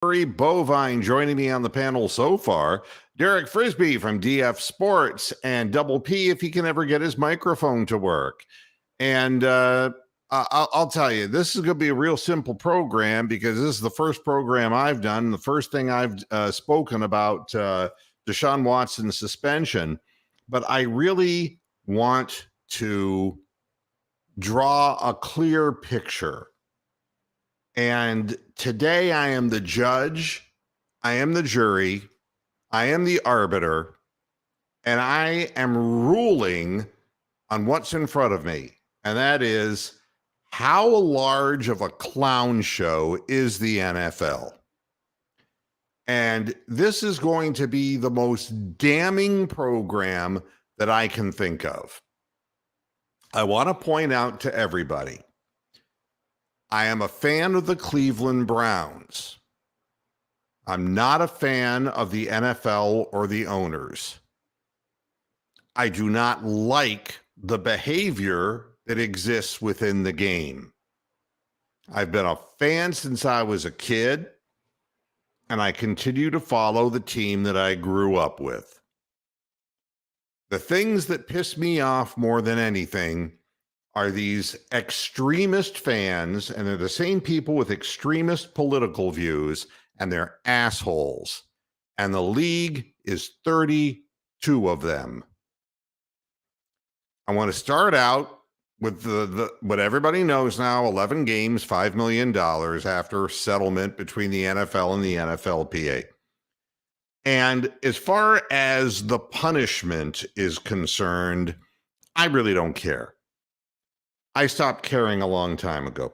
Murray Bovine joining me on the panel so far. Derek Frisbee from DF Sports and Double P if he can ever get his microphone to work. And I'll tell you, this is going to be a real simple program because this is the first program I've done, the first thing I've spoken about Deshaun Watson's suspension. But I really want to draw a clear picture. And today I am the judge, I am the jury, I am the arbiter, and I am ruling on what's in front of me. And that is, how large of a clown show is the NFL? And this is going to be the most damning program that I can think of. I want to point out to everybody, I am a fan of the Cleveland Browns. I'm not a fan of the NFL or the owners. I do not like the behavior that exists within the game. I've been a fan since I was a kid, and I continue to follow the team that I grew up with. The things that piss me off more than anything are these extremist fans, and they're the same people with extremist political views, and they're assholes. And the league is 32 of them. I want to start out with the what everybody knows now, 11 games, $5 million after settlement between the NFL and the NFLPA. And as far as the punishment is concerned, I really don't care. I stopped caring a long time ago.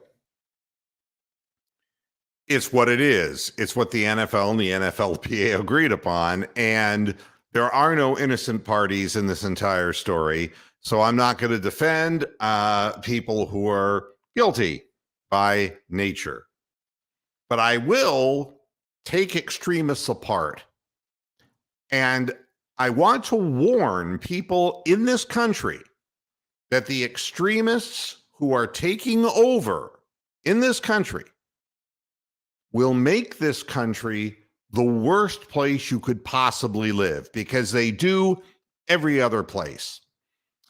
It's what it is. It's what the NFL and the NFLPA agreed upon. And there are no innocent parties in this entire story. So I'm not going to defend people who are guilty by nature. But I will take extremists apart. And I want to warn people in this country that the extremists who are taking over in this country will make this country the worst place you could possibly live, because they do every other place.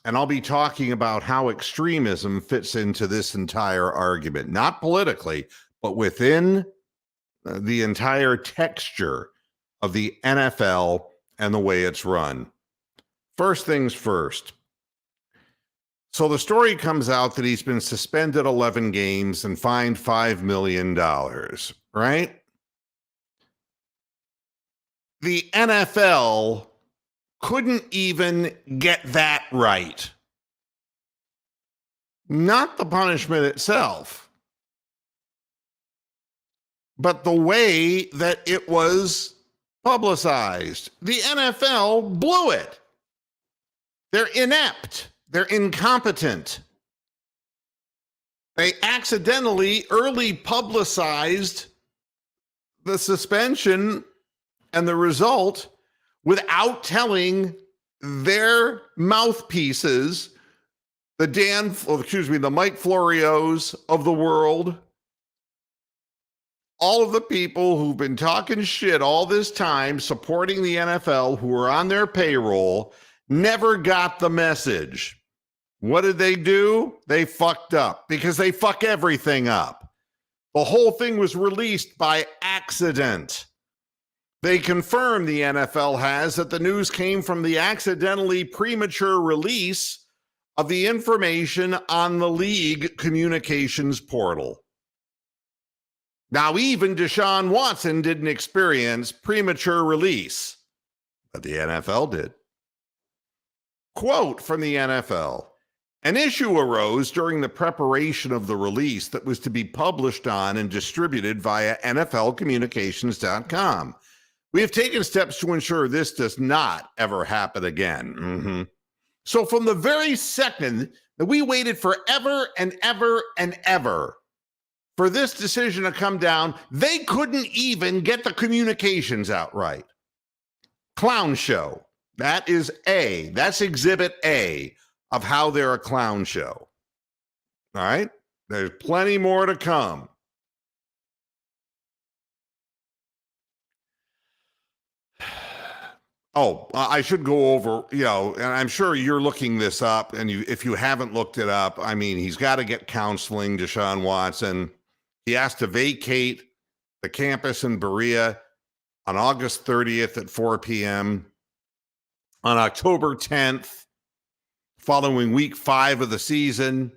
And I'll be talking about how extremism fits into this entire argument, not politically, but within the entire texture of the NFL and the way it's run. First things first. So the story comes out that he's been suspended 11 games and fined $5 million, right? The NFL couldn't even get that right. Not the punishment itself, but the way that it was publicized. The NFL blew it. They're inept. They're incompetent. They accidentally early publicized the suspension and the result without telling their mouthpieces, the Mike Florios of the world, all of the people who've been talking shit all this time supporting the NFL, who are on their payroll, never got the message. What did they do? They fucked up, because they fuck everything up. The whole thing was released by accident. They confirmed, the NFL has, that the news came from the accidentally premature release of the information on the league communications portal. Now, even Deshaun Watson didn't experience premature release, but the NFL did. Quote from the NFL: "An issue arose during the preparation of the release that was to be published on and distributed via NFLcommunications.com. We have taken steps to ensure this does not ever happen again." So from the very second that we waited forever and ever and ever for this decision to come down, they couldn't even get the communications out right. Clown show. That is A. That's exhibit A of how they're a clown show. All right? There's plenty more to come. Oh, I should go over, and I'm sure you're looking this up. And if you haven't looked it up, I mean, he's got to get counseling, Deshaun Watson. He has to vacate the campus in Berea on August 30th at 4 p.m. On October 10th, following week 5 of the season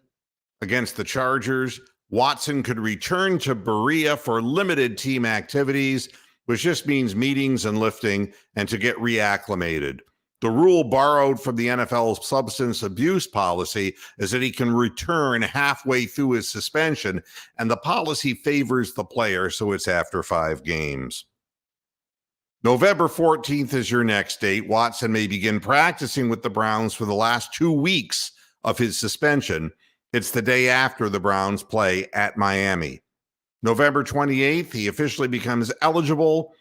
against the Chargers, Watson could return to Berea for limited team activities, which just means meetings and lifting, and to get reacclimated. The rule borrowed from the NFL's substance abuse policy is that he can return halfway through his suspension, and the policy favors the player, so it's after 5 games. November 14th is your next date. Watson may begin practicing with the Browns for the last 2 weeks of his suspension. It's the day after the Browns play at Miami. November 28th, he officially becomes eligible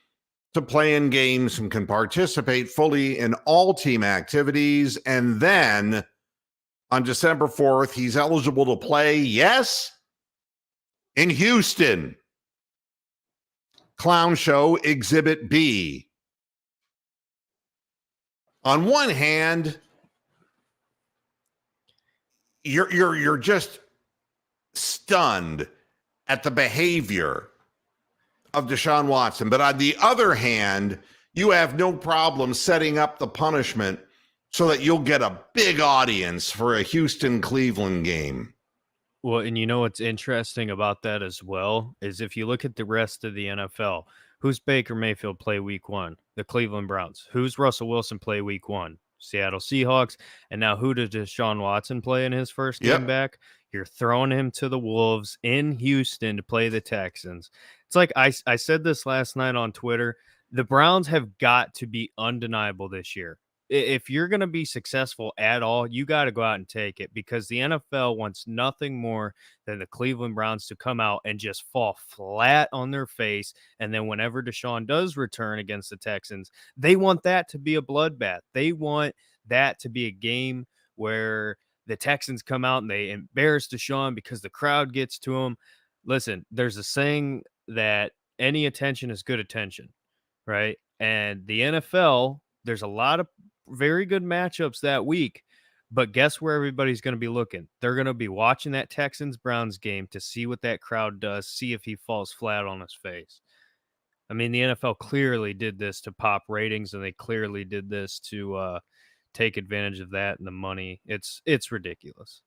to play in games and can participate fully in all team activities. And then on December 4th, he's eligible to play, yes, in Houston. Clown Show Exhibit B. On one hand, you're just stunned at the behavior of Deshaun Watson. But on the other hand, you have no problem setting up the punishment so that you'll get a big audience for a Houston-Cleveland game. Well, and you know what's interesting about that as well is if you look at the rest of the NFL, who's Baker Mayfield play week 1? The Cleveland Browns. Who's Russell Wilson play week 1? Seattle Seahawks. And now who did Deshaun Watson play in his first game back? You're throwing him to the Wolves in Houston to play the Texans. It's like I said this last night on Twitter. The Browns have got to be undeniable this year. If you're going to be successful at all, you got to go out and take it, because the NFL wants nothing more than the Cleveland Browns to come out and just fall flat on their face. And then whenever Deshaun does return against the Texans, they want that to be a bloodbath. They want that to be a game where the Texans come out and they embarrass Deshaun because the crowd gets to him. Listen, there's a saying that any attention is good attention, right? And the NFL, there's a lot of very good matchups that week, but guess where everybody's going to be looking? They're going to be watching that Texans-Browns game to see what that crowd does, see if he falls flat on his face. I mean, the NFL clearly did this to pop ratings, and they clearly did this to take advantage of that and the money. It's ridiculous.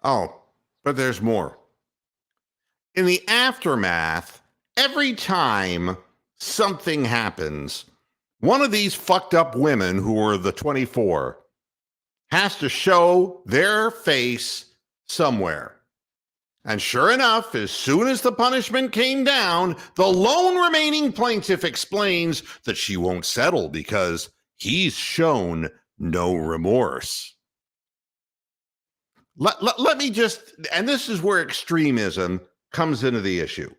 Oh, but there's more. In the aftermath, every time something happens, one of these fucked up women who are the 24 has to show their face somewhere. And sure enough, as soon as the punishment came down, the lone remaining plaintiff explains that she won't settle because he's shown no remorse. Let me just, and this is where extremism comes into the issue.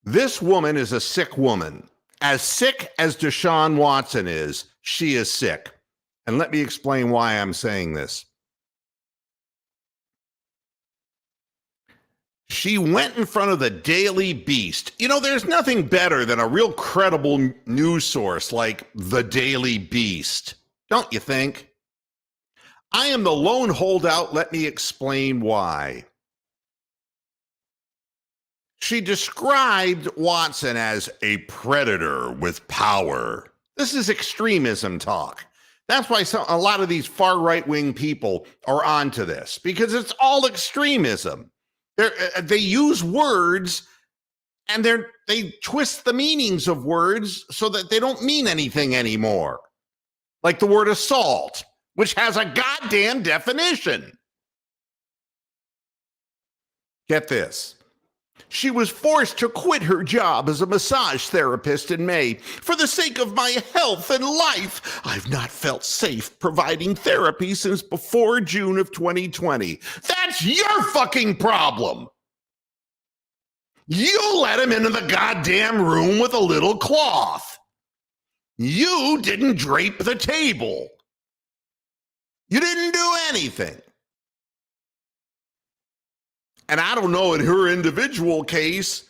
This woman is a sick woman. As sick as Deshaun Watson is, she is sick. And let me explain why I'm saying this. She went in front of the Daily Beast. You know, there's nothing better than a real credible news source like the Daily Beast, don't you think? I am the lone holdout. Let me explain why. She described Watson as a predator with power. This is extremism talk. That's why a lot of these far right-wing people are onto this, because it's all extremism. They use words and they twist the meanings of words so that they don't mean anything anymore. Like the word assault, which has a goddamn definition. Get this. She was forced to quit her job as a massage therapist in May. For the sake of my health and life, I've not felt safe providing therapy since before June of 2020. That's your fucking problem. You let him into the goddamn room with a little cloth. You didn't drape the table. You didn't do anything. And I don't know in her individual case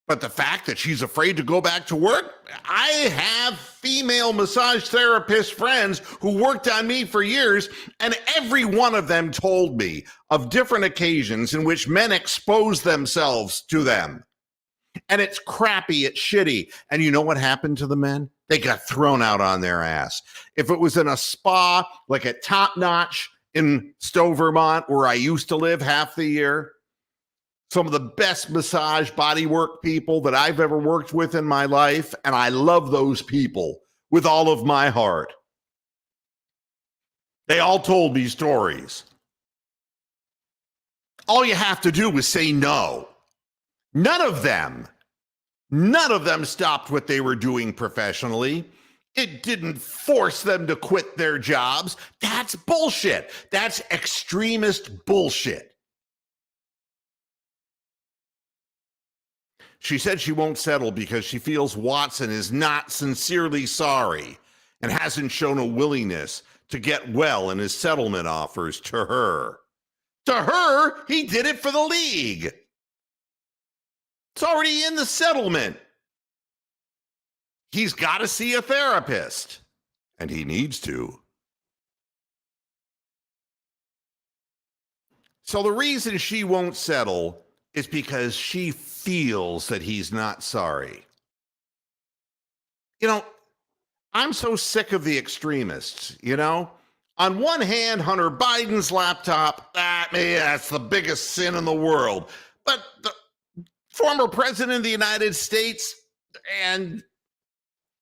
But the fact that she's afraid to go back to work, I have female massage therapist friends who worked on me for years, and every one of them told me of different occasions in which men expose themselves to them. And it's crappy, it's shitty. And you know what happened to the men? They got thrown out on their ass. If it was in a spa, like at Top Notch in Stowe, Vermont, where I used to live half the year, some of the best massage bodywork people that I've ever worked with in my life, and I love those people with all of my heart. They all told me stories. All you have to do is say no. None of them stopped what they were doing professionally. It didn't force them to quit their jobs. That's bullshit. That's extremist bullshit. She said she won't settle because she feels Watson is not sincerely sorry and hasn't shown a willingness to get well in his settlement offers to her. To her, he did it for the league. It's already in the settlement. He's got to see a therapist, and he needs to. So the reason she won't settle is because she feels that he's not sorry. You know, I'm so sick of the extremists, you know? On one hand, Hunter Biden's laptop, that's the biggest sin in the world. But the former president of the United States and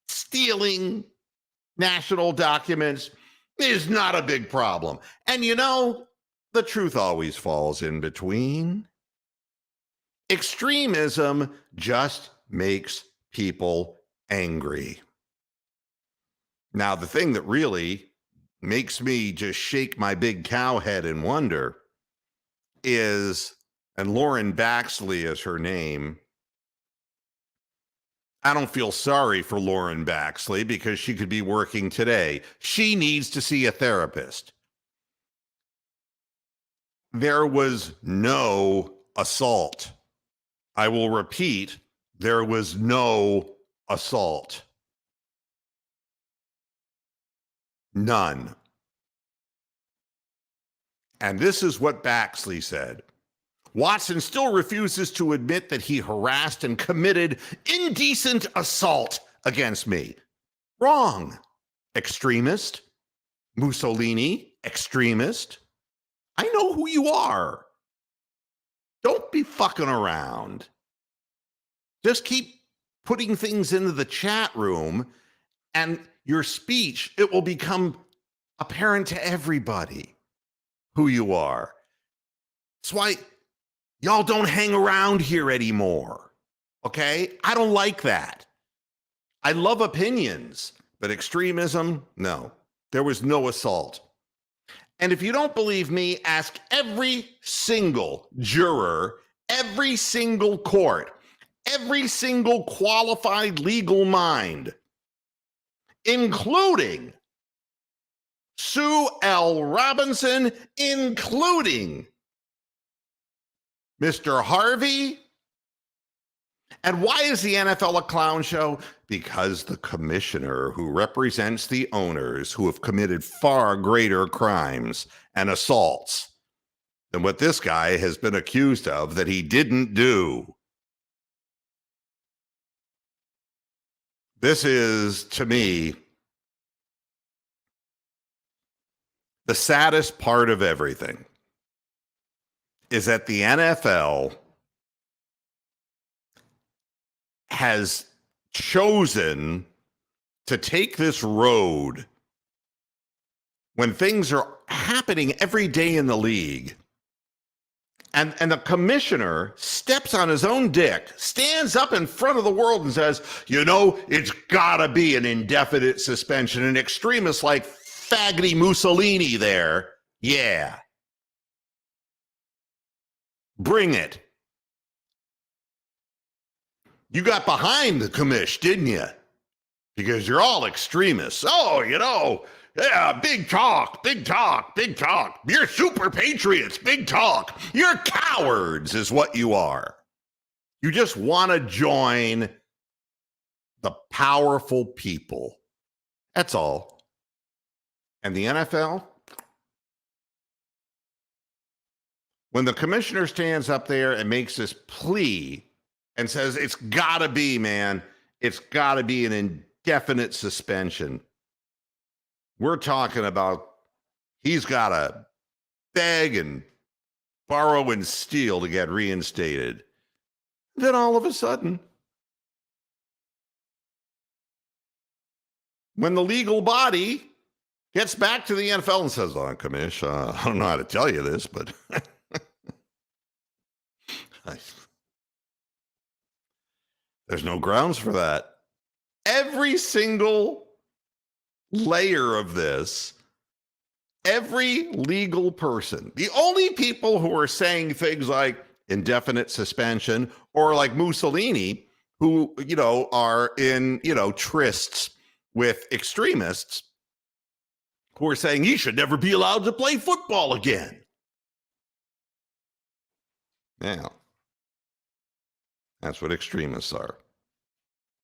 stealing national documents is not a big problem. And you know, the truth always falls in between. Extremism just makes people angry. Now, the thing that really makes me just shake my big cow head and wonder is, and Lauren Baxley is her name. I don't feel sorry for Lauren Baxley because she could be working today. She needs to see a therapist. There was no assault. I will repeat, there was no assault. None. And this is what Baxley said. Watson still refuses to admit that he harassed and committed indecent assault against me. Wrong. Extremist. Mussolini, extremist. I know who you are. Don't be fucking around. Just keep putting things into the chat room and your speech, it will become apparent to everybody who you are. That's why y'all don't hang around here anymore. Okay? I don't like that. I love opinions, but extremism, no. There was no assault. And if you don't believe me, ask every single juror, every single court, every single qualified legal mind, including Sue L. Robinson, including Mr. Harvey. And why is the NFL a clown show? Because the commissioner who represents the owners who have committed far greater crimes and assaults than what this guy has been accused of that he didn't do. This is, to me, the saddest part of everything is that the NFL has chosen to take this road when things are happening every day in the league. And the commissioner steps on his own dick, stands up in front of the world and says, you know, it's gotta be an indefinite suspension. An extremist like faggoty Mussolini there. Yeah. Bring it. You got behind the commish, didn't you? Because you're all extremists. Oh, you know, yeah, big talk, big talk, big talk. You're super patriots, big talk. You're cowards is what you are. You just want to join the powerful people. That's all. And the NFL, when the commissioner stands up there and makes this plea and says, it's got to be, man, it's got to be an indefinite suspension. We're talking about he's got to beg and borrow and steal to get reinstated. Then all of a sudden, when the legal body gets back to the NFL and says, Commish, I don't know how to tell you this, but there's no grounds for that. Every single layer of this, every legal person, the only people who are saying things like indefinite suspension or like Mussolini, who, are in, trysts with extremists who are saying he should never be allowed to play football again. Now, that's what extremists are.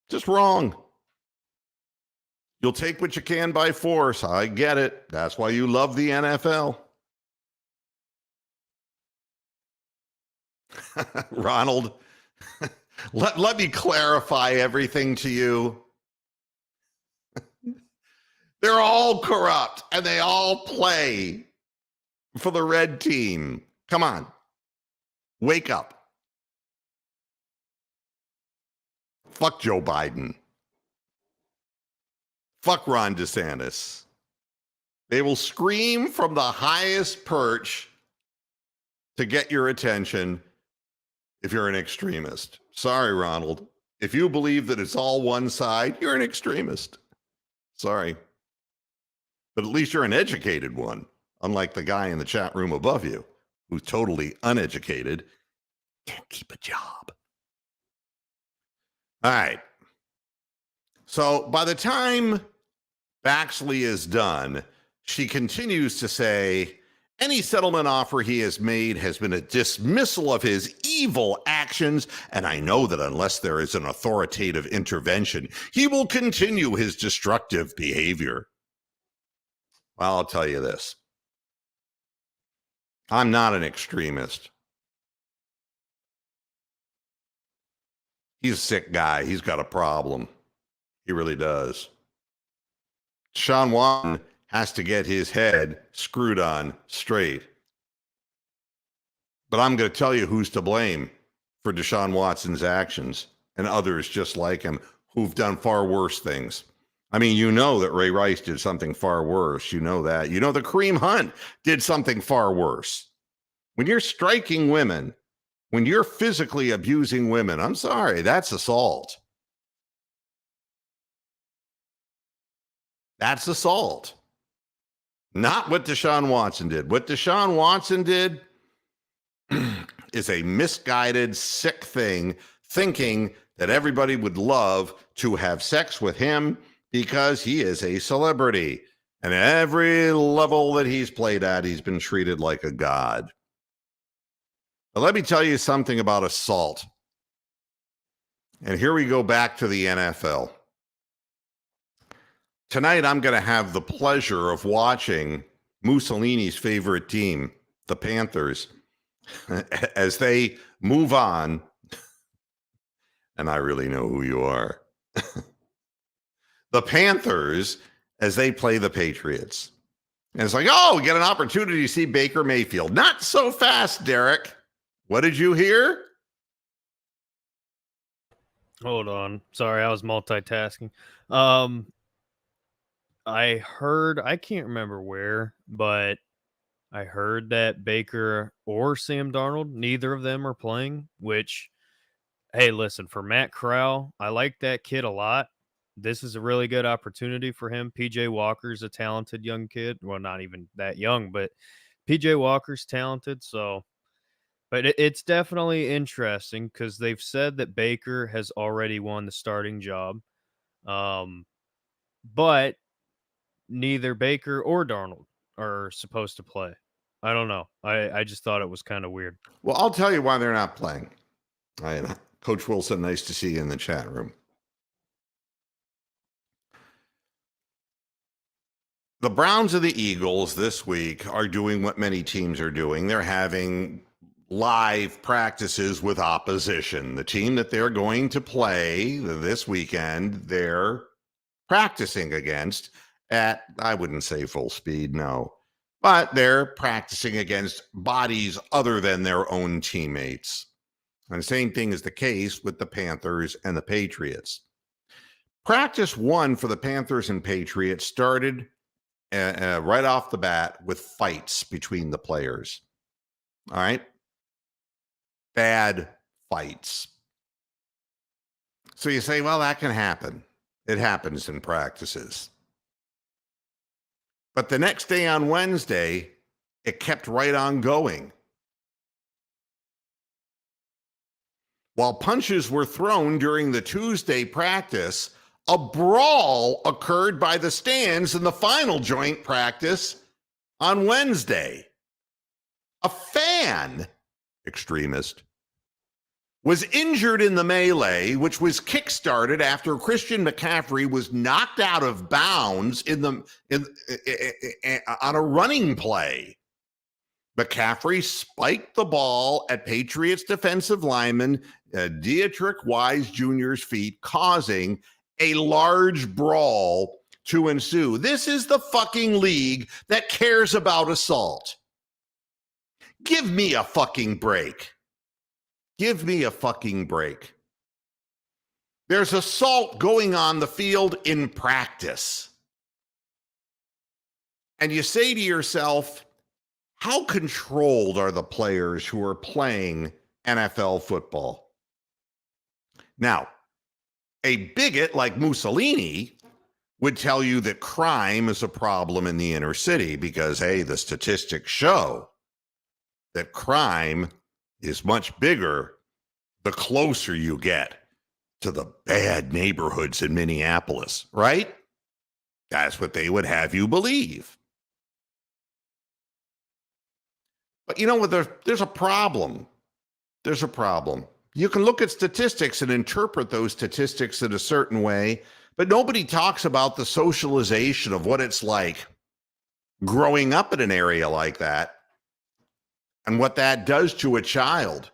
Just wrong. You'll take what you can by force. I get it. That's why you love the NFL. Ronald, let me clarify everything to you. They're all corrupt and they all play for the red team. Come on. Wake up. Fuck Joe Biden. Fuck Ron DeSantis. They will scream from the highest perch to get your attention if you're an extremist. Sorry, Ronald. If you believe that it's all one side, you're an extremist. Sorry. But at least you're an educated one, unlike the guy in the chat room above you, who's totally uneducated, can't keep a job. All right. So by the time Baxley is done, she continues to say, any settlement offer he has made has been a dismissal of his evil actions, and I know that unless there is an authoritative intervention, he will continue his destructive behavior. Well, I'll tell you this. I'm not an extremist. He's a sick guy. He's got a problem. He really does. Deshaun Watson has to get his head screwed on straight. But I'm going to tell you who's to blame for Deshaun Watson's actions and others just like him who've done far worse things. I mean, you know that Ray Rice did something far worse. You know that. You know that Kareem Hunt did something far worse. When you're striking women, when you're physically abusing women, I'm sorry, that's assault. That's assault. Not what Deshaun Watson did. What Deshaun Watson did is a misguided, sick thing, thinking that everybody would love to have sex with him because he is a celebrity. And every level that he's played at, he's been treated like a god. But let me tell you something about assault. And here we go back to the NFL. Tonight, I'm going to have the pleasure of watching Mussolini's favorite team, the Panthers, as they move on. And I really know who you are. The Panthers, as they play the Patriots. And it's like, oh, we get an opportunity to see Baker Mayfield. Not so fast, Derek. What did you hear? Hold on. Sorry, I was multitasking. I heard, I can't remember where, but I heard that Baker or Sam Darnold, neither of them are playing, which, hey, listen, for Matt Corral, I like that kid a lot. This is a really good opportunity for him. PJ Walker's a talented young kid. Well, not even that young, but PJ Walker's talented. So, but it's definitely interesting because they've said that Baker has already won the starting job. But neither Baker or Darnold are supposed to play. I don't know. I just thought it was kind of weird. Well, I'll tell you why they're not playing. Because Coach Wilson, nice to see you in the chat room. The Browns and the Eagles this week are doing what many teams are doing. They're having live practices with opposition. The team that they're going to play this weekend, they're practicing against at, I wouldn't say full speed, no, but they're practicing against bodies other than their own teammates. And the same thing is the case with the Panthers and the Patriots. Practice one for the Panthers and Patriots started right off the bat with fights between the players. All right. Bad fights. So you say, well, that can happen. It happens in practices. But the next day on Wednesday, it kept right on going. While punches were thrown during the Tuesday practice, a brawl occurred by the stands in the final joint practice on Wednesday. A fan, extremist, was injured in the melee, which was kickstarted after Christian McCaffrey was knocked out of bounds on a running play. McCaffrey spiked the ball at Patriots defensive lineman Deatrich Wise Jr.'s feet, causing a large brawl to ensue. This is the fucking league that cares about assault. Give me a fucking break. Give me a fucking break. There's assault going on the field in practice. And you say to yourself, how controlled are the players who are playing NFL football? Now, a bigot like Mussolini would tell you that crime is a problem in the inner city because, hey, the statistics show that crime is much bigger the closer you get to the bad neighborhoods in Minneapolis, right? That's what they would have you believe. But you know what? There's a problem. There's a problem. You can look at statistics and interpret those statistics in a certain way, but nobody talks about the socialization of what it's like growing up in an area like that and what that does to a child.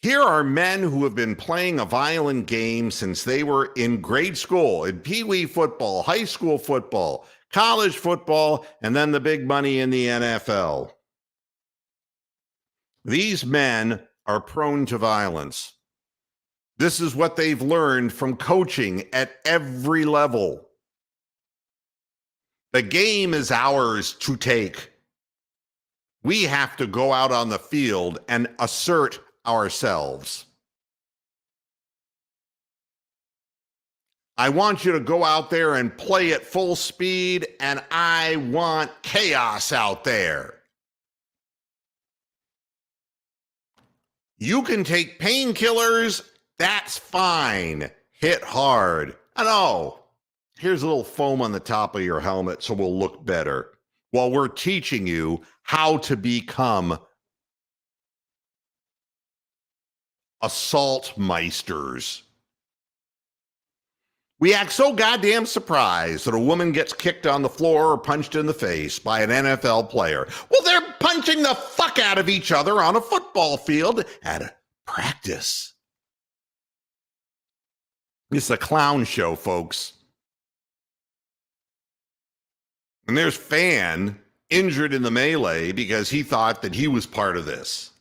Here are men who have been playing a violent game since they were in grade school, in pee-wee football, high school football, college football, and then the big money in the NFL. These men are prone to violence. This is what they've learned from coaching at every level. The game is ours to take. We have to go out on the field and assert ourselves. I want you to go out there and play at full speed, and I want chaos out there. You can take painkillers, that's fine. Hit hard. I know. Here's a little foam on the top of your helmet so we'll look better while we're teaching you how to become assault meisters. We act so goddamn surprised that a woman gets kicked on the floor or punched in the face by an NFL player. Well, they're punching the fuck out of each other on a football field at a practice. It's a clown show, folks. And there's fan injured in the melee because he thought that he was part of this.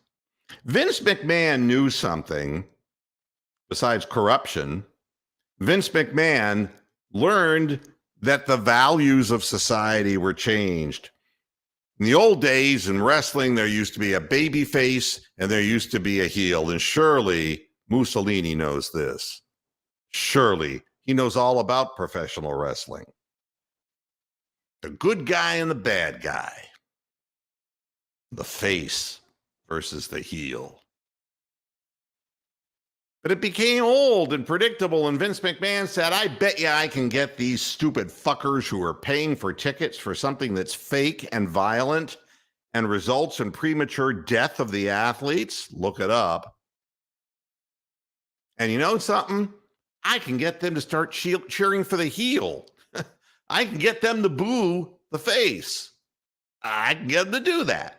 Vince McMahon knew something besides corruption. Vince McMahon learned that the values of society were changed. In the old days in wrestling, there used to be a baby face and there used to be a heel. And surely Mussolini knows this. Surely he knows all about professional wrestling. The good guy and the bad guy. The face versus the heel. But it became old and predictable, and Vince McMahon said, I bet you I can get these stupid fuckers who are paying for tickets for something that's fake and violent and results in premature death of the athletes. Look it up. And you know something? I can get them to start cheering for the heel. I can get them to boo the face. I can get them to do that.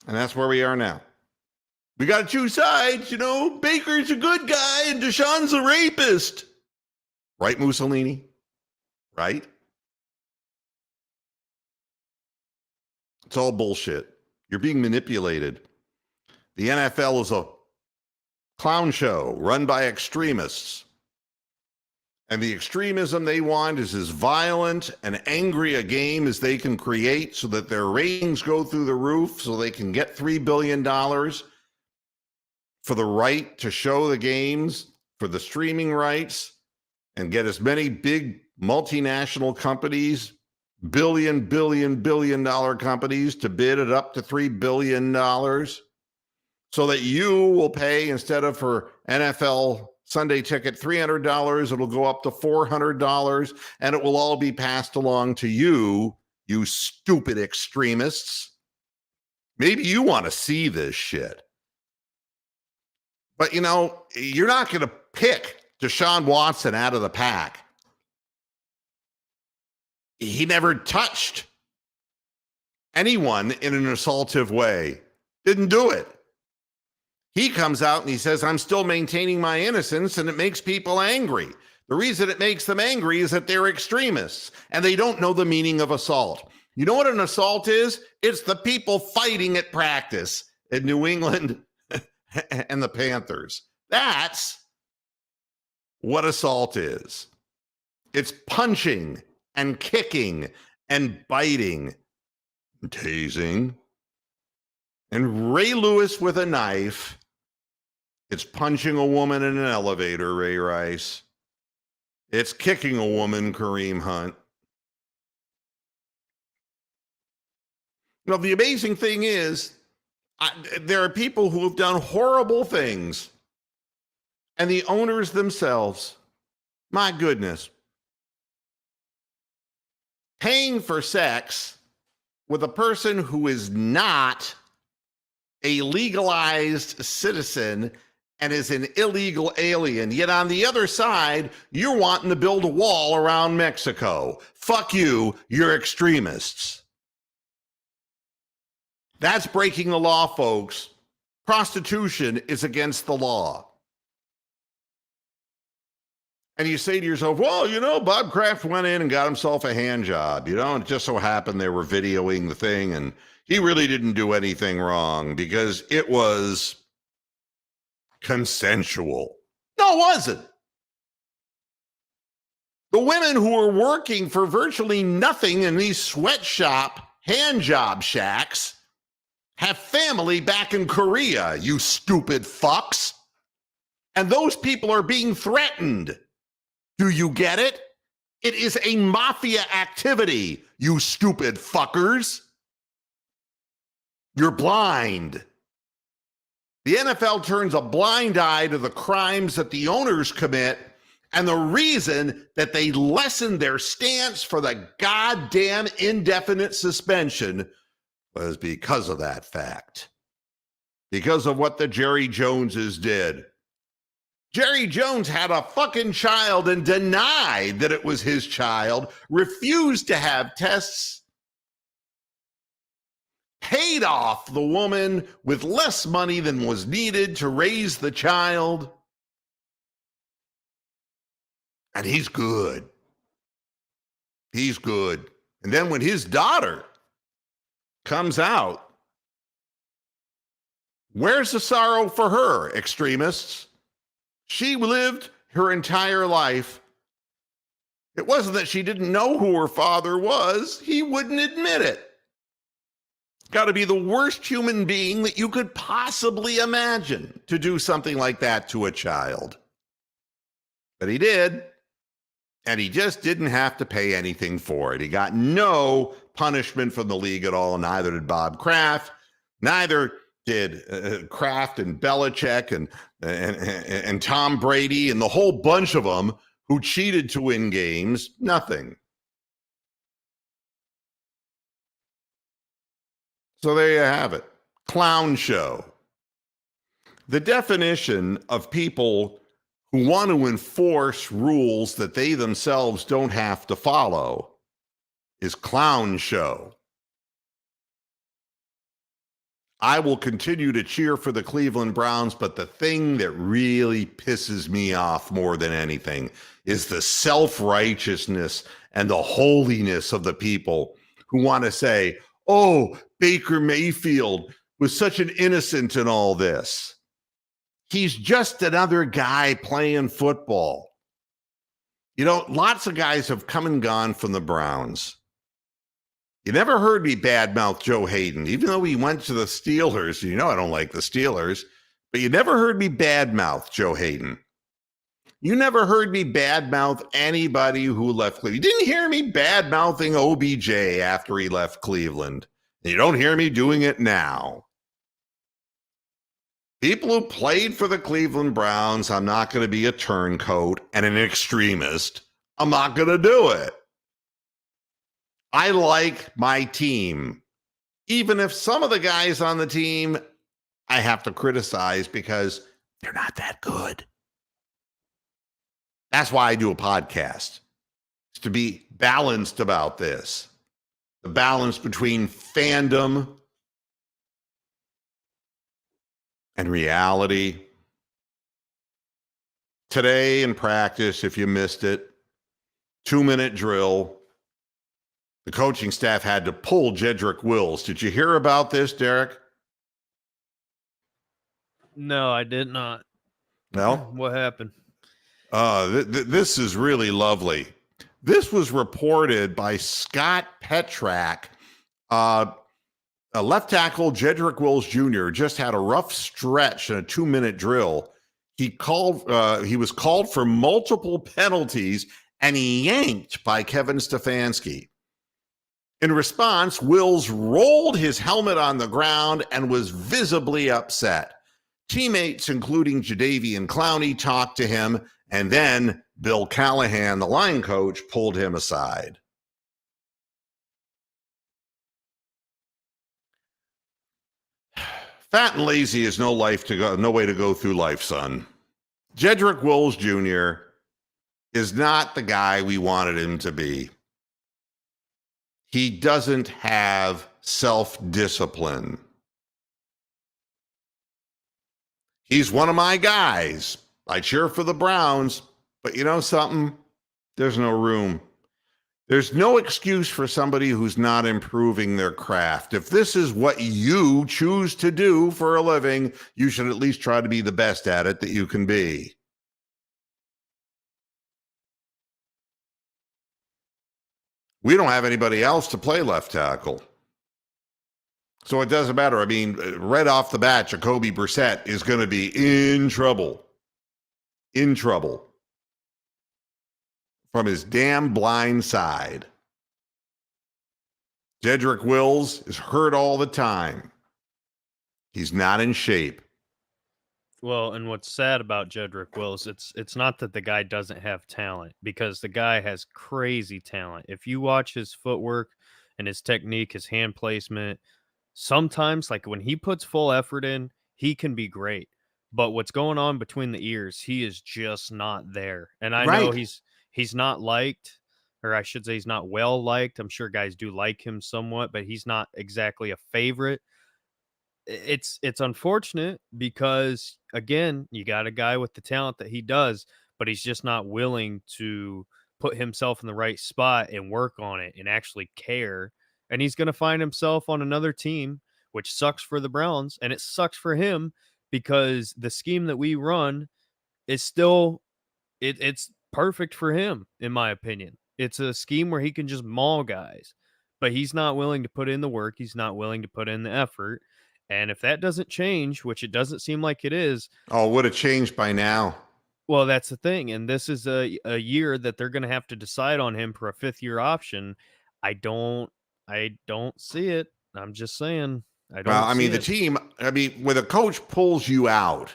And that's where we are now. We got to choose sides. You know, Baker's a good guy and Deshaun's a rapist. Right, Mussolini? Right? It's all bullshit. You're being manipulated. The NFL is a clown show run by extremists. And the extremism they want is as violent and angry a game as they can create so that their ratings go through the roof so they can get $3 billion for the right to show the games, for the streaming rights, and get as many big multinational companies, billion dollar companies to bid it up to $3 billion so that you will pay, instead of for NFL Sunday ticket $300, it'll go up to $400, and it will all be passed along to you, you stupid extremists. Maybe you want to see this shit. But, you know, you're not going to pick Deshaun Watson out of the pack. He never touched anyone in an assaultive way. Didn't do it. He comes out and he says, I'm still maintaining my innocence, and it makes people angry. The reason it makes them angry is that they're extremists and they don't know the meaning of assault. You know what an assault is? It's the people fighting at practice in New England and the Panthers. That's what assault is. It's punching and kicking and biting and tasing. And Ray Lewis with a knife. It's punching a woman in an elevator, Ray Rice. It's kicking a woman, Kareem Hunt. You know, the amazing thing is, there are people who have done horrible things, and the owners themselves, my goodness, paying for sex with a person who is not a legalized citizen and is an illegal alien. Yet on the other side, you're wanting to build a wall around Mexico. Fuck you, you're extremists. That's breaking the law, folks. Prostitution is against the law. And you say to yourself, well, you know, Bob Kraft went in and got himself a hand job. You know, and it just so happened they were videoing the thing, and he really didn't do anything wrong because it was consensual. No, it wasn't. The women who are working for virtually nothing in these sweatshop hand job shacks have family back in Korea, you stupid fucks. And those people are being threatened. Do you get it? It is a mafia activity, you stupid fuckers. You're blind. The NFL turns a blind eye to the crimes that the owners commit, and the reason that they lessen their stance for the goddamn indefinite suspension was because of that fact. Because of what the Jerry Joneses did. Jerry Jones had a fucking child and denied that it was his child, refused to have tests, paid off the woman with less money than was needed to raise the child. And he's good. He's good. And then when his daughter comes out, where's the sorrow for her, extremists? She lived her entire life. It wasn't that she didn't know who her father was. He wouldn't admit it. Got to be the worst human being that you could possibly imagine to do something like that to a child. But he did. And he just didn't have to pay anything for it. He got no punishment from the league at all. Neither did Bob Kraft. Neither did Kraft and Belichick and Tom Brady and the whole bunch of them who cheated to win games. Nothing. So there you have it. Clown show. The definition of people who want to enforce rules that they themselves don't have to follow is clown show. I will continue to cheer for the Cleveland Browns, but the thing that really pisses me off more than anything is the self-righteousness and the holiness of the people who want to say, oh, Baker Mayfield was such an innocent in all this. He's just another guy playing football. You know, lots of guys have come and gone from the Browns. You never heard me badmouth Joe Hayden, even though he went to the Steelers. You know I don't like the Steelers, but you never heard me badmouth Joe Hayden. You never heard me badmouth anybody who left Cleveland. You didn't hear me badmouthing OBJ after he left Cleveland. And you don't hear me doing it now. People who played for the Cleveland Browns, I'm not going to be a turncoat and an extremist. I'm not going to do it. I like my team, even if some of the guys on the team I have to criticize because they're not that good. That's why I do a podcast, is to be balanced about this. The balance between fandom and reality. Today in practice, if you missed it, 2-minute drill. The coaching staff had to pull Jedrick Wills. Did you hear about this, Derek? No, I did not. No? What happened? This is really lovely. This was reported by Scott Petrak. A left tackle, Jedrick Wills Jr., just had a rough stretch in a 2-minute drill. He was called for multiple penalties and yanked by Kevin Stefanski. In response, Wills rolled his helmet on the ground and was visibly upset. Teammates, including Jadeveon Clowney, talked to him, and then Bill Callahan, the line coach, pulled him aside. Fat and lazy is no way to go through life, son. Jedrick Wills Jr. is not the guy we wanted him to be. He doesn't have self-discipline. He's one of my guys. I cheer for the Browns, but you know something? There's no room. There's no excuse for somebody who's not improving their craft. If this is what you choose to do for a living, you should at least try to be the best at it that you can be. We don't have anybody else to play left tackle. So it doesn't matter. I mean, right off the bat, Jacoby Brissett is going to be in trouble. In trouble. From his damn blind side. Jedrick Wills is hurt all the time. He's not in shape. Well, and what's sad about Jedrick Wills, it's not that the guy doesn't have talent, because the guy has crazy talent. If you watch his footwork and his technique, his hand placement, sometimes, like when he puts full effort in, he can be great. But what's going on between the ears, he is just not there. And I know he's not liked, or I should say he's not well liked. I'm sure guys do like him somewhat, but he's not exactly a favorite. It's unfortunate because, again, you got a guy with the talent that he does, but he's just not willing to put himself in the right spot and work on it and actually care. And he's going to find himself on another team, which sucks for the Browns, and it sucks for him because the scheme that we run is still it's perfect for him, in my opinion. It's a scheme where he can just maul guys, but he's not willing to put in the work. He's not willing to put in the effort. And if that doesn't change, which it doesn't seem like it is. Oh, it would have changed by now. Well, that's the thing. And this is a year that they're going to have to decide on him for a 5th-year option. I don't see it. I'm just saying. The team, when a coach pulls you out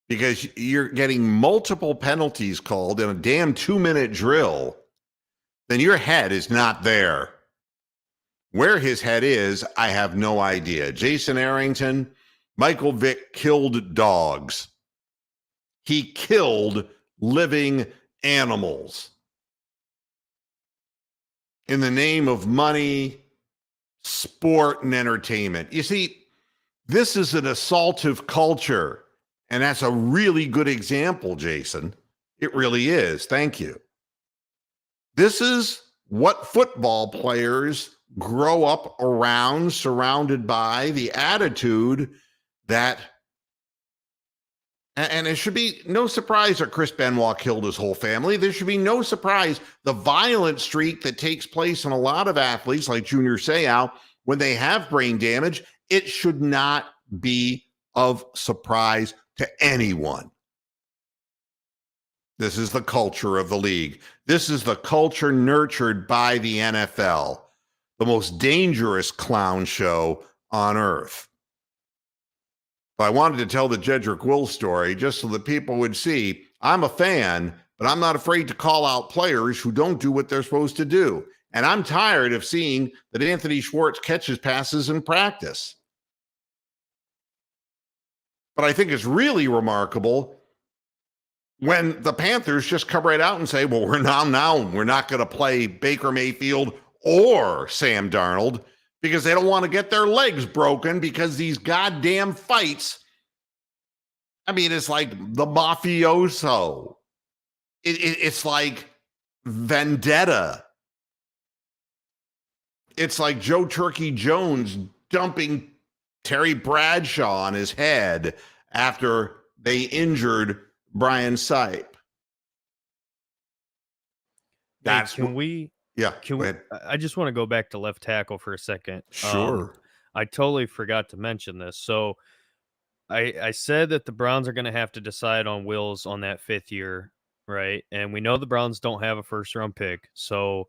because you're getting multiple penalties called in a damn 2-minute drill, then your head is not there. Where his head is, I have no idea. Jason Arrington, Michael Vick killed dogs. He killed living animals in the name of money, sport, and entertainment. You see, this is an assaultive culture, and that's a really good example, Jason. It really is. Thank you. This is what football players grow up around, surrounded by, the attitude that, and it should be no surprise that Chris Benoit killed his whole family. There should be no surprise the violent streak that takes place in a lot of athletes like Junior Seau when they have brain damage. It should not be of surprise to anyone. This is the culture of the league. This is the culture nurtured by the NFL, the most dangerous clown show on earth. But I wanted to tell the Jedrick Wills story just so that people would see I'm a fan, but I'm not afraid to call out players who don't do what they're supposed to do. And I'm tired of seeing that Anthony Schwartz catches passes in practice. But I think it's really remarkable when the Panthers just come right out and say, well, we're not going to play Baker Mayfield or Sam Darnold because they don't want to get their legs broken because these goddamn fights. I mean, it's like the mafioso. It's like vendetta. It's like Joe Turkey Jones dumping Terry Bradshaw on his head after they injured Brian Sipe. That's can we? Yeah. Can we? I just want to go back to left tackle for a second. Sure. I totally forgot to mention this. So I said that the Browns are going to have to decide on Wills on that 5th year, right? And we know the Browns don't have a first-round pick. So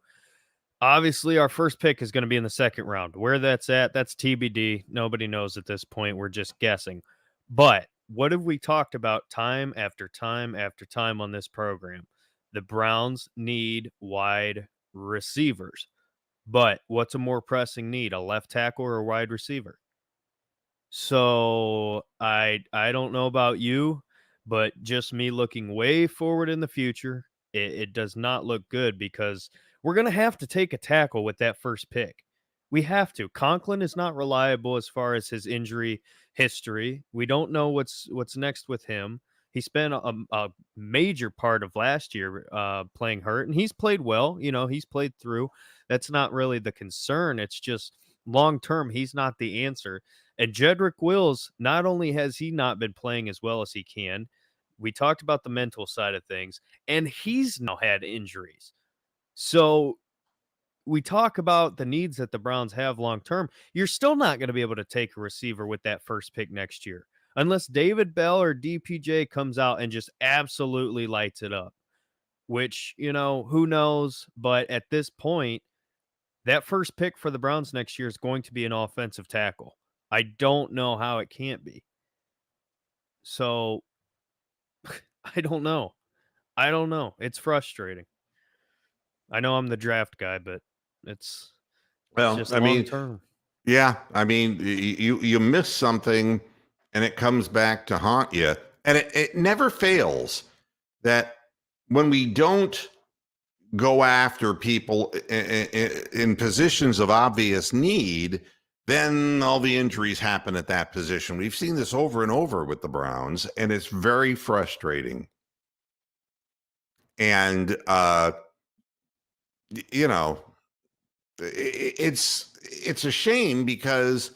obviously our first pick is going to be in the 2nd round. Where that's at, that's TBD. Nobody knows at this point. We're just guessing. But what have we talked about time after time after time on this program? The Browns need wide receivers. But what's a more pressing need, a left tackle or a wide receiver? So I don't know about you, but just me looking way forward in the future, it does not look good because we're going to have to take a tackle with that first pick. We have to. Conklin is not reliable as far as his injury history. We don't know what's next with him. He spent a major part of last year playing hurt, and he's played well. You know, he's played through. That's not really the concern. It's just long term, he's not the answer. And Jedrick Wills, not only has he not been playing as well as he can, we talked about the mental side of things, and he's now had injuries. So we talk about the needs that the Browns have long term. You're still not going to be able to take a receiver with that first pick next year unless David Bell or DPJ comes out and just absolutely lights it up, which, you know, who knows? But at this point, that first pick for the Browns next year is going to be an offensive tackle. I don't know how it can't be. So I don't know. It's frustrating. I know I'm the draft guy, but it's just long term. Yeah, I mean, you miss something, and it comes back to haunt you, and it never fails that when we don't go after people in positions of obvious need, then all the injuries happen at that position. We've seen this over and over with the Browns, and it's very frustrating. And you know, it's a shame because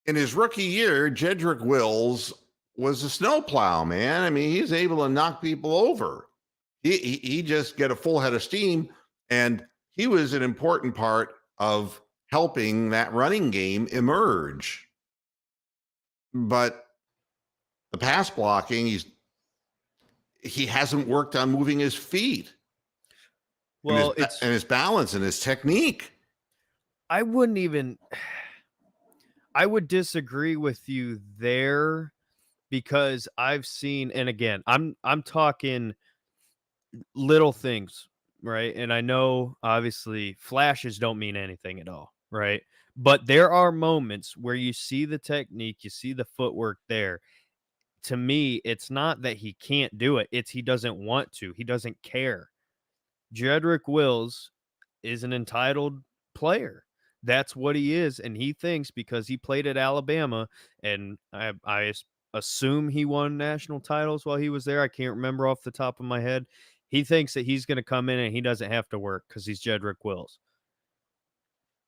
in his rookie year, Jedrick Wills was a snowplow, man. I mean, he's able to knock people over. He just get a full head of steam, and he was an important part of helping that running game emerge. But the pass blocking, he hasn't worked on moving his feet. Well, and his balance and his technique. I would disagree with you there because I've seen, and again, I'm talking little things, right? And I know obviously flashes don't mean anything at all, right? But there are moments where you see the technique, you see the footwork there. To me, it's not that he can't do it, it's he doesn't want to. He doesn't care. Jedrick Wills is an entitled player. That's what he is, and he thinks because he played at Alabama, and I assume he won national titles while he was there. I can't remember off the top of my head. He thinks that he's going to come in and he doesn't have to work because he's Jedrick Wills,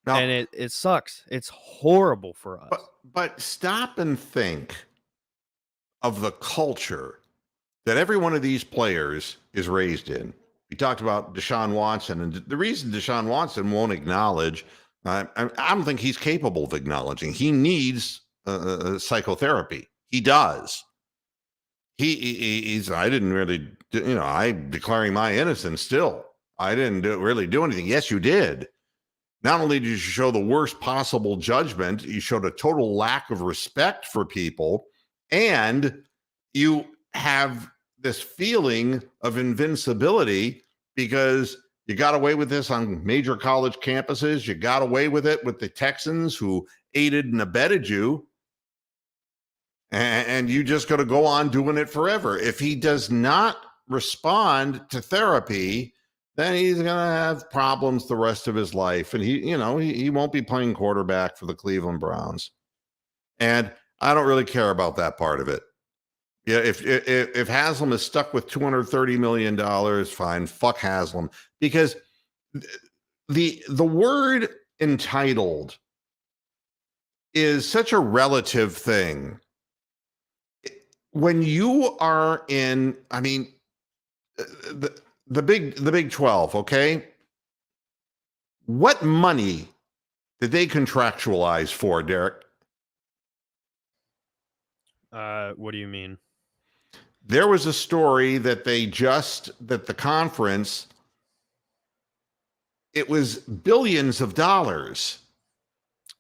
Now, and it sucks. It's horrible for us. but stop and think of the culture that every one of these players is raised in. We talked about Deshaun Watson, and the reason Deshaun Watson won't acknowledge, I don't think he's capable of acknowledging. He needs psychotherapy. He does. He's. I didn't really, I'm declaring my innocence. Still, I didn't really do anything. Yes, you did. Not only did you show the worst possible judgment, you showed a total lack of respect for people, and you have this feeling of invincibility because you got away with this on major college campuses. You got away with it with the Texans who aided and abetted you. And you just got to go on doing it forever. If he does not respond to therapy, then he's going to have problems the rest of his life. And he won't be playing quarterback for the Cleveland Browns. And I don't really care about that part of it. Yeah, if Haslam is stuck with $230 million, fine, fuck Haslam. Because the word entitled is such a relative thing. When you are in, the Big 12, okay? What money did they contractualize for, Derek? What do you mean? There was a story that the conference, it was billions of dollars.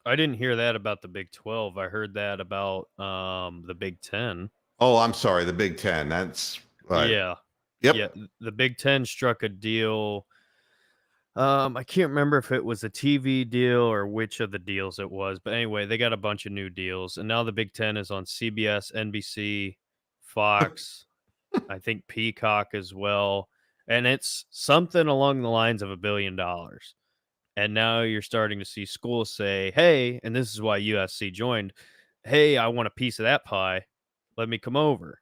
I didn't hear that about the Big 12. I heard that about the Big 10. Oh, I'm sorry, the Big 10. That's right. Yeah. Yep. Yeah, the Big 10 struck a deal. I can't remember if it was a TV deal or which of the deals it was, but anyway, they got a bunch of new deals, and now the Big 10 is on CBS, NBC, Fox, I think Peacock as well, and it's something along the lines of $1 billion. And now you're starting to see schools say, hey, and this is why USC joined, hey, I want a piece of that pie. Let me come over.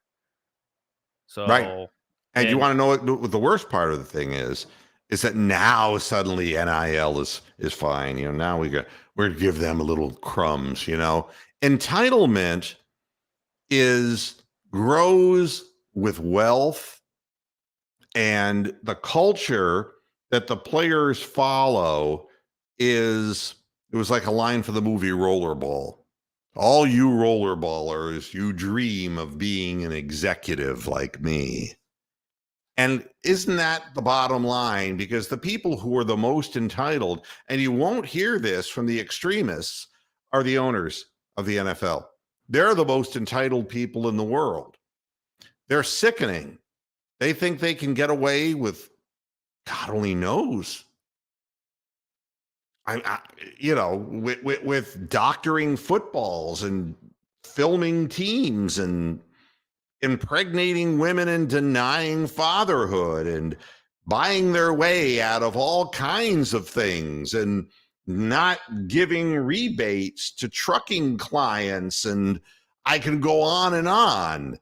So, right. And you want to know what the worst part of the thing is that now suddenly NIL is fine. Now we're going to give them a little crumbs. Entitlement grows with wealth, and the culture that the players follow it was like a line for the movie Rollerball. All you rollerballers, you dream of being an executive like me. And isn't that the bottom line? Because the people who are the most entitled, and you won't hear this from the extremists, are the owners of the NFL. They're the most entitled people in the world. They're sickening. They think they can get away with God only knows. With doctoring footballs and filming teams and impregnating women and denying fatherhood and buying their way out of all kinds of things and not giving rebates to trucking clients, and I can go on and on.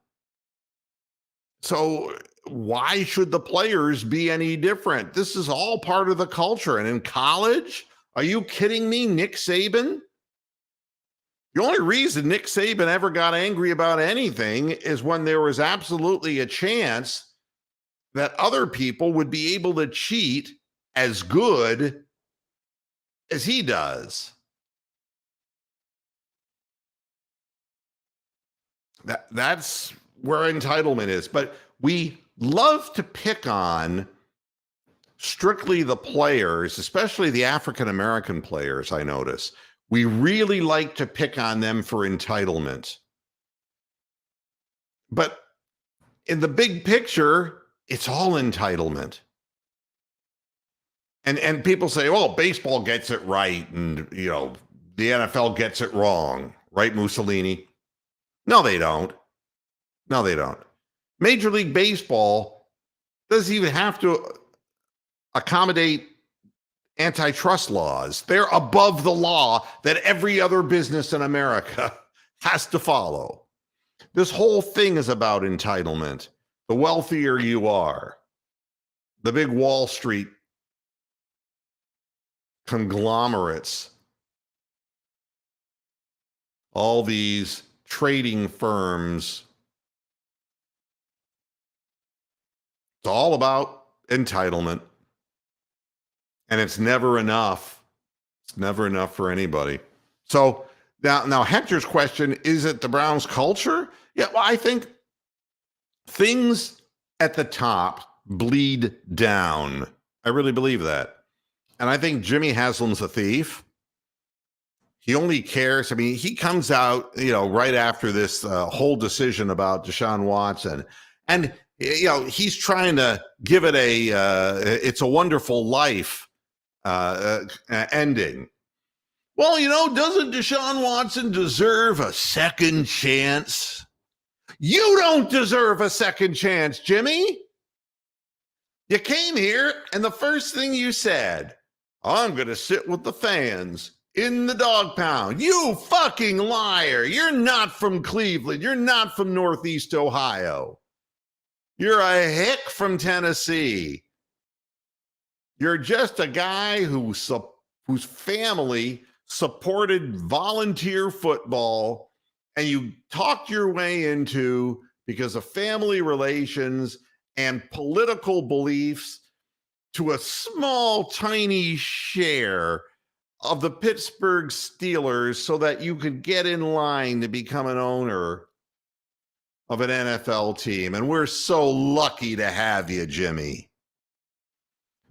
So why should the players be any different? This is all part of the culture. And in college, are you kidding me? Nick Saban? The only reason Nick Saban ever got angry about anything is when there was absolutely a chance that other people would be able to cheat as good as he does. That's where entitlement is. But we love to pick on strictly the players, especially the African-American players, I notice. We really like to pick on them for entitlement. But in the big picture, it's all entitlement. And people say, oh, baseball gets it right. And, the NFL gets it wrong, right, Mussolini? No, they don't. No, they don't. Major League Baseball doesn't even have to accommodate antitrust laws. They're above the law that every other business in America has to follow. This whole thing is about entitlement. The wealthier you are, the big Wall Street conglomerates, all these trading firms, it's all about entitlement. And it's never enough. It's never enough for anybody. So now Hector's question, is it the Browns' culture? Yeah, well, I think things at the top bleed down. I really believe that. And I think Jimmy Haslam's a thief. He only cares. I mean, he comes out, right after this whole decision about Deshaun Watson. And, he's trying to give it It's a Wonderful Life ending. Well, doesn't Deshaun Watson deserve a second chance? You don't deserve a second chance, Jimmy. You came here and the first thing you said, I'm going to sit with the fans in the dog pound. You fucking liar. You're not from Cleveland. You're not from Northeast Ohio. You're a hick from Tennessee. You're just a guy whose family supported volunteer football, and you talked your way into, because of family relations and political beliefs, to a small, tiny share of the Pittsburgh Steelers so that you could get in line to become an owner of an NFL team. And we're so lucky to have you, Jimmy.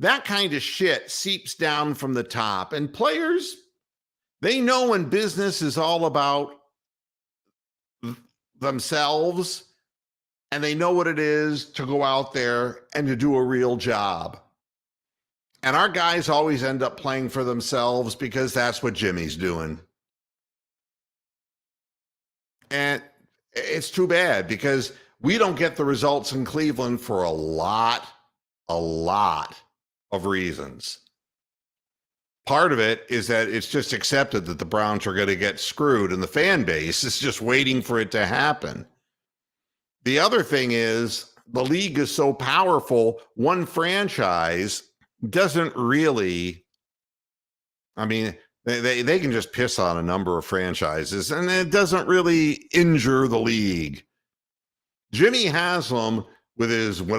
That kind of shit seeps down from the top. And players, they know when business is all about themselves, and they know what it is to go out there and to do a real job. And our guys always end up playing for themselves because that's what Jimmy's doing. And it's too bad because we don't get the results in Cleveland for a lot of reasons. Part of it is that it's just accepted that the Browns are going to get screwed, and the fan base is just waiting for it to happen. The other thing is the league is so powerful, one franchise doesn't really, they can just piss on a number of franchises, and it doesn't really injure the league. Jimmy Haslam, with his 1%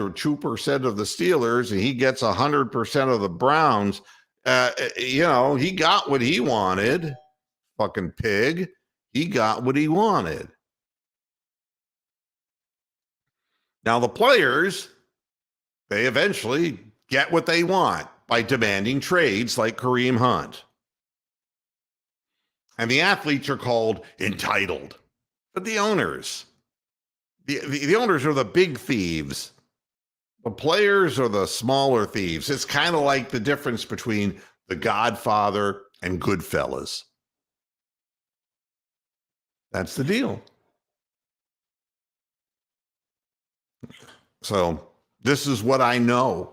or 2% of the Steelers, and he gets 100% of the Browns, he got what he wanted. Fucking pig. He got what he wanted. Now the players, they eventually get what they want by demanding trades like Kareem Hunt. And the athletes are called entitled. But the owners, the owners are the big thieves. The players are the smaller thieves. It's kind of like the difference between The Godfather and Goodfellas. That's the deal. So this is what I know.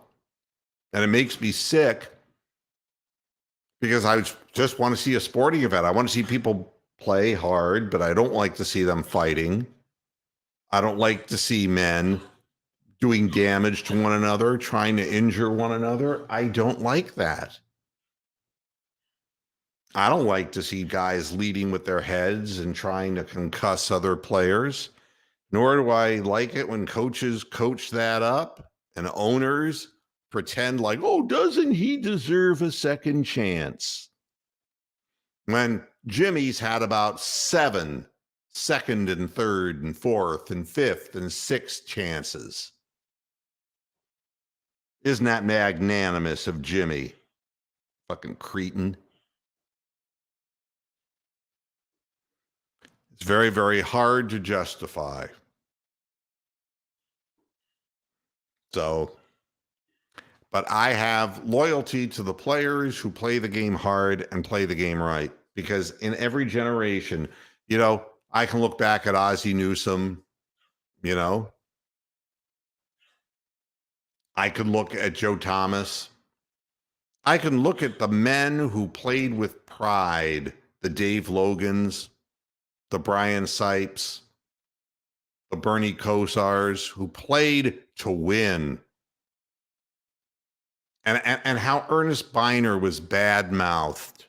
And it makes me sick because I just want to see a sporting event. I want to see people play hard, but I don't like to see them fighting. I don't like to see men doing damage to one another, trying to injure one another. I don't like that. I don't like to see guys leading with their heads and trying to concuss other players. Nor do I like it when coaches coach that up and owners pretend like, oh, doesn't he deserve a second chance? When Jimmy's had about 7 second and third and fourth and fifth and sixth chances. Isn't that magnanimous of Jimmy? Fucking cretin. It's very, very hard to justify. but I have loyalty to the players who play the game hard and play the game right. Because in every generation, I can look back at Ozzie Newsome, I could look at Joe Thomas. I can look at the men who played with pride, the Dave Logans, the Brian Sipes, the Bernie Kosars, who played to win. And how Ernest Biner was bad-mouthed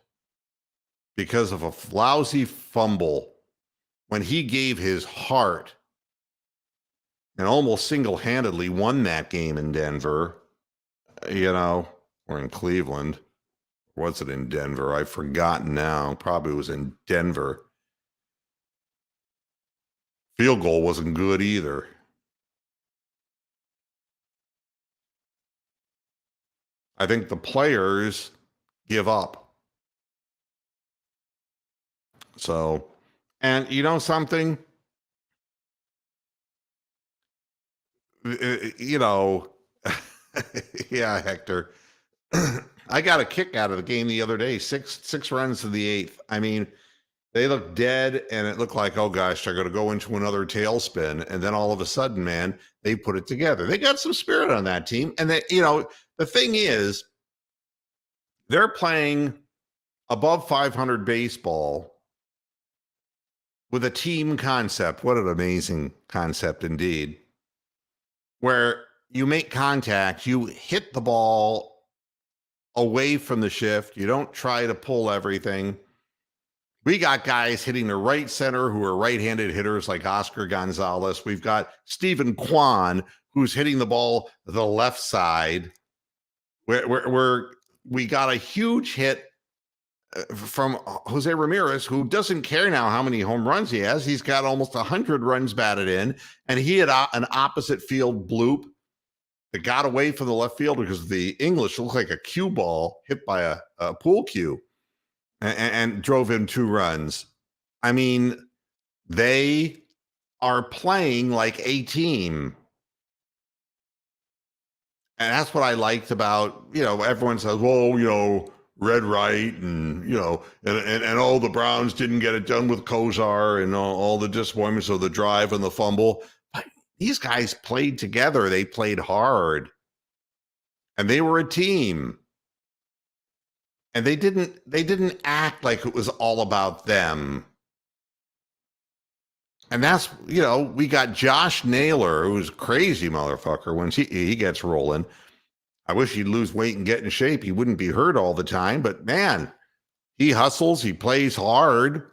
because of a lousy fumble when he gave his heart and almost single-handedly won that game in Denver, or in Cleveland. Was it in Denver? I've forgotten now. Probably was in Denver. Field goal wasn't good either. I think the players give up. So, and you know something? Yeah, Hector. I got a kick out of the game the other day. Six runs to the eighth. I mean, they looked dead, and it looked like, oh gosh, they're going to go into another tailspin. And then all of a sudden, man, they put it together. They got some spirit on that team. And that, the thing is, they're playing above 500 baseball with a team concept. What an amazing concept indeed. Where you make contact, you hit the ball away from the shift. You don't try to pull everything. We got guys hitting the right center who are right-handed hitters like Oscar Gonzalez. We've got Stephen Kwan, who's hitting the ball the left side. We got a huge hit from Jose Ramirez, who doesn't care now how many home runs he has. He's got almost 100 runs batted in, and he had an opposite field bloop that got away from the left fielder because the English looked like a cue ball hit by a pool cue and drove in 2 runs. I mean, they are playing like a team. And that's what I liked about, everyone says, well, Red Wright and, and all the Browns didn't get it done with Kosar and all the disappointments of the drive and the fumble. But these guys played together. They played hard. And they were a team. And they didn't act like it was all about them. And that's, we got Josh Naylor, who's a crazy motherfucker when he gets rolling. I wish he'd lose weight and get in shape. He wouldn't be hurt all the time. But, man, he hustles. He plays hard.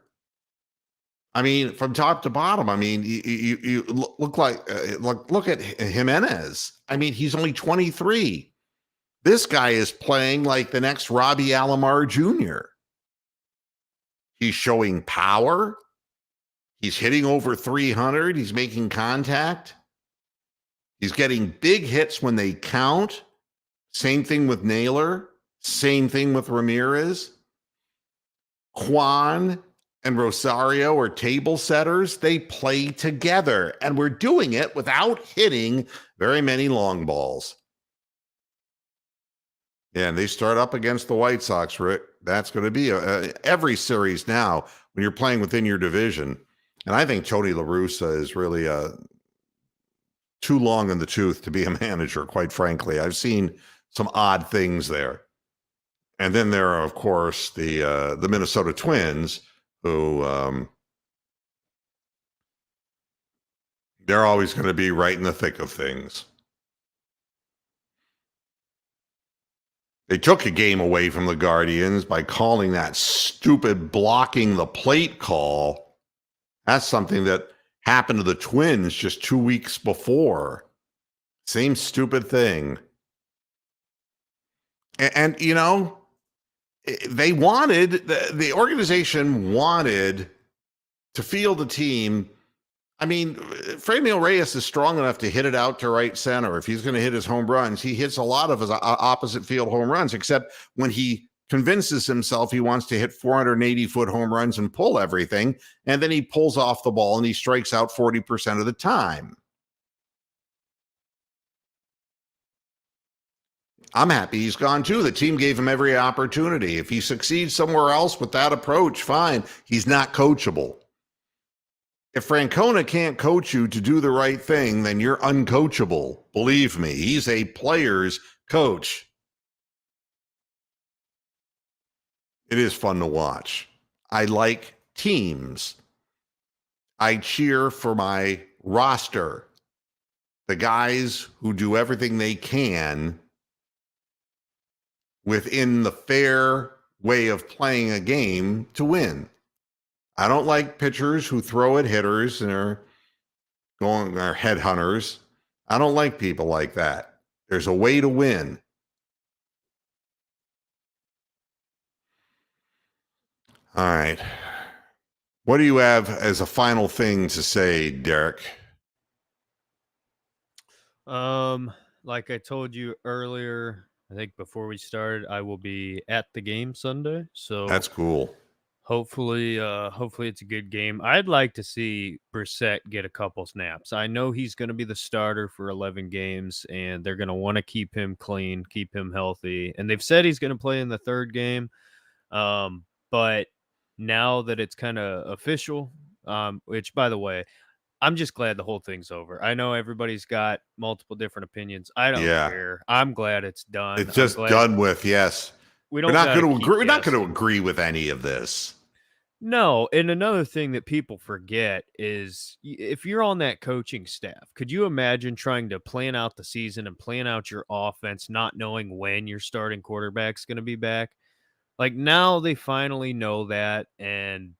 I mean, from top to bottom, I mean, you look at Jimenez. I mean, he's only 23. This guy is playing like the next Robbie Alomar Jr. He's showing power. He's hitting over 300. He's making contact. He's getting big hits when they count. Same thing with Naylor. Same thing with Ramirez. Kwan and Rosario are table setters. They play together, and we're doing it without hitting very many long balls. Yeah, and they start up against the White Sox, Rick. That's going to be every series now when you're playing within your division. And I think Tony La Russa is really too long in the tooth to be a manager, quite frankly. I've seen some odd things there. And then there are, of course, the Minnesota Twins, who they're always going to be right in the thick of things. They took a game away from the Guardians by calling that stupid blocking the plate call. That's something that happened to the Twins just 2 weeks before. Same stupid thing. And they wanted, the organization wanted to field a team. I mean, Franmil Reyes is strong enough to hit it out to right center. If he's going to hit his home runs, he hits a lot of his opposite field home runs, except when he convinces himself he wants to hit 480-foot home runs and pull everything, and then he pulls off the ball and he strikes out 40% of the time. I'm happy he's gone too. The team gave him every opportunity. If he succeeds somewhere else with that approach, fine. He's not coachable. If Francona can't coach you to do the right thing, then you're uncoachable. Believe me, he's a player's coach. It is fun to watch. I like teams. I cheer for my roster, the guys who do everything they can within the fair way of playing a game to win. I don't like pitchers who throw at hitters and are headhunters. I don't like people like that. There's a way to win. All right. What do you have as a final thing to say, Derek? Like I told you earlier, I think before we started, I will be at the game Sunday. So That's cool. hopefully it's a good game. I'd like to see Brissett get a couple snaps. I know he's going to be the starter for 11 games, and they're going to want to keep him clean, keep him healthy. And they've said he's going to play in the third game. But now that it's kind of official, which, by the way, I'm just glad the whole thing's over. I know everybody's got multiple different opinions. I don't care. I'm glad it's done. It's just done with, yes. We're not going to agree. We're not going to agree with any of this. No, and another thing that people forget is if you're on that coaching staff, could you imagine trying to plan out the season and plan out your offense, not knowing when your starting quarterback's going to be back? Like, now they finally know that, and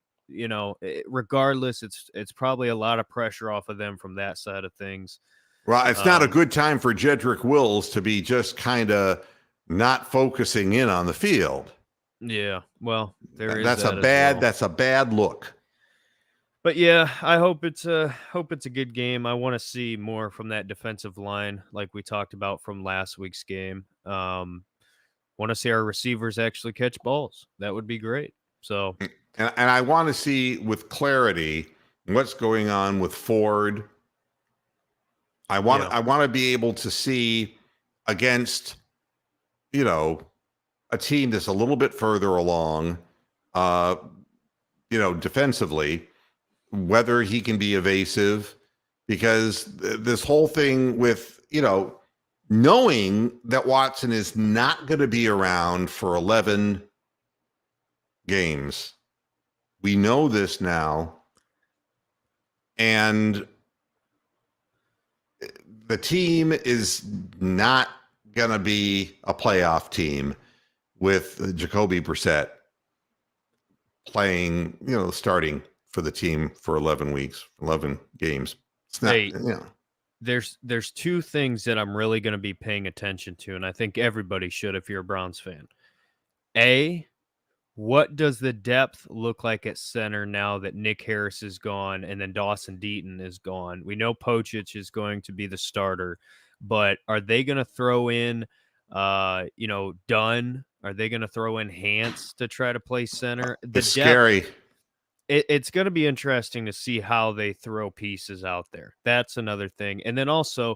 regardless, it's probably a lot of pressure off of them from that side of things. Well, it's not a good time for Jedrick Wills to be just kind of not focusing in on the field. Yeah, well, that's a bad look. But yeah, I hope it's a good game. I want to see more from that defensive line, like we talked about from last week's game. Want to see our receivers actually catch balls. That would be great. So, and I want to see with clarity what's going on with Ford. I want to be able to see against, a team that's a little bit further along, defensively, whether he can be evasive, because this whole thing with, knowing that Watson is not going to be around for 11 games. We know this now. And the team is not going to be a playoff team with Jacoby Brissett playing, starting for the team for 11 games. It's not, There's two things that I'm really going to be paying attention to, and I think everybody should if you're a Browns fan. A, what does the depth look like at center now that Nick Harris is gone and then Dawson Deaton is gone? We know Pocic is going to be the starter, but are they going to throw in, Dunn? Are they going to throw in Hance to try to play center? It's scary. It's going to be interesting to see how they throw pieces out there. That's another thing. And then also,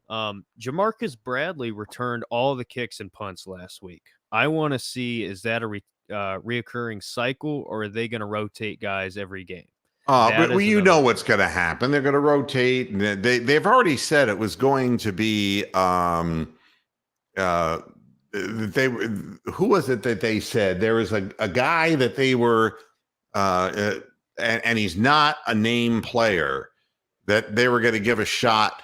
Jamarcus Bradley returned all the kicks and punts last week. I want to see, is that a reoccurring cycle, or are they going to rotate guys every game? But know what's going to happen. They're going to rotate. And they've already said it was going to be who was it that they said? There was a guy that they were and he's not a name player that they were going to give a shot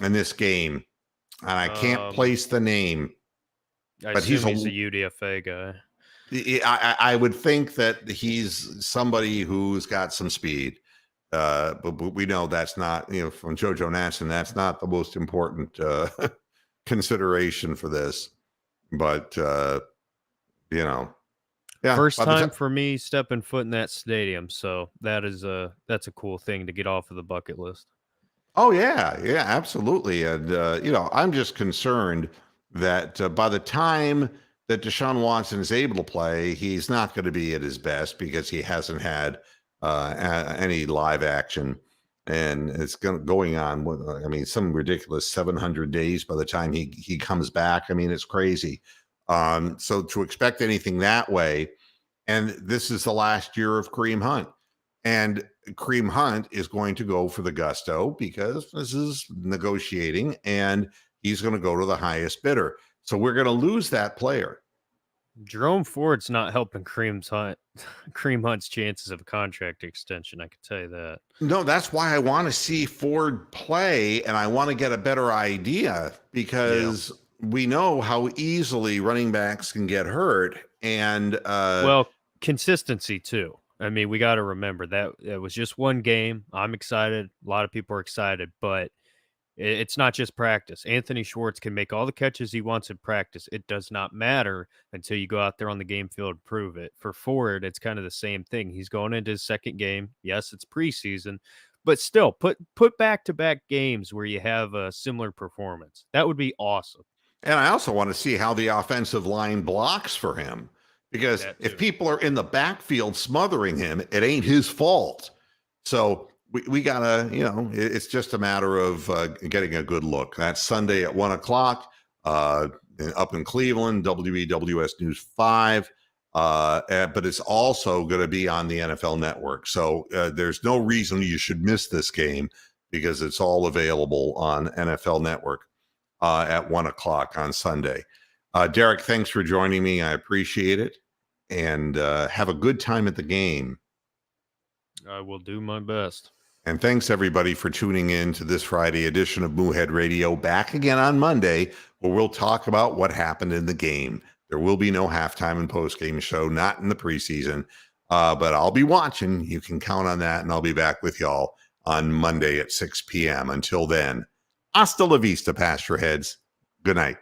in this game. And I can't place the name. But he's a UDFA guy. I would think that he's somebody who's got some speed. But we know that's not, from JoJo Natson, that's not the most important consideration for this. But, yeah, first time for me stepping foot in that stadium. So that's a cool thing to get off of the bucket list. Oh, yeah, absolutely. And, I'm just concerned that by the time that Deshaun Watson is able to play, he's not going to be at his best because he hasn't had any live action. and it's going on. I mean, some ridiculous 700 days by the time he comes back. I mean, it's crazy. So to expect anything that way, and this is the last year of Kareem Hunt. And Kareem Hunt is going to go for the gusto because this is negotiating and he's going to go to the highest bidder. So we're going to lose that player. Jerome Ford's not helping Kareem Hunt's chances of a contract extension. I can tell you that. No, that's why I want to see Ford play and I want to get a better idea because we know how easily running backs can get hurt. And consistency too. I mean, we got to remember that it was just one game. I'm excited. A lot of people are excited, but it's not just practice. Anthony Schwartz can make all the catches he wants in practice. It does not matter until you go out there on the game field and prove it. For Ford, it's kind of the same thing. He's going into his second game. Yes, it's preseason, but still put back-to-back games where you have a similar performance. That would be awesome. And I also want to see how the offensive line blocks for him. Because if people are in the backfield smothering him, it ain't his fault. So we got to, it's just a matter of getting a good look. That's Sunday at 1:00 up in Cleveland, WEWS News 5. But it's also going to be on the NFL Network. So there's no reason you should miss this game because it's all available on NFL Network at 1:00 on Sunday. Derek, thanks for joining me. I appreciate it. And have a good time at the game. I will do my best. And thanks, everybody, for tuning in to this Friday edition of Moohead Radio. Back again on Monday, where we'll talk about what happened in the game. There will be no halftime and postgame show, not in the preseason. But I'll be watching. You can count on that. And I'll be back with y'all on Monday at 6 p.m. Until then, hasta la vista, Pasture Heads. Good night.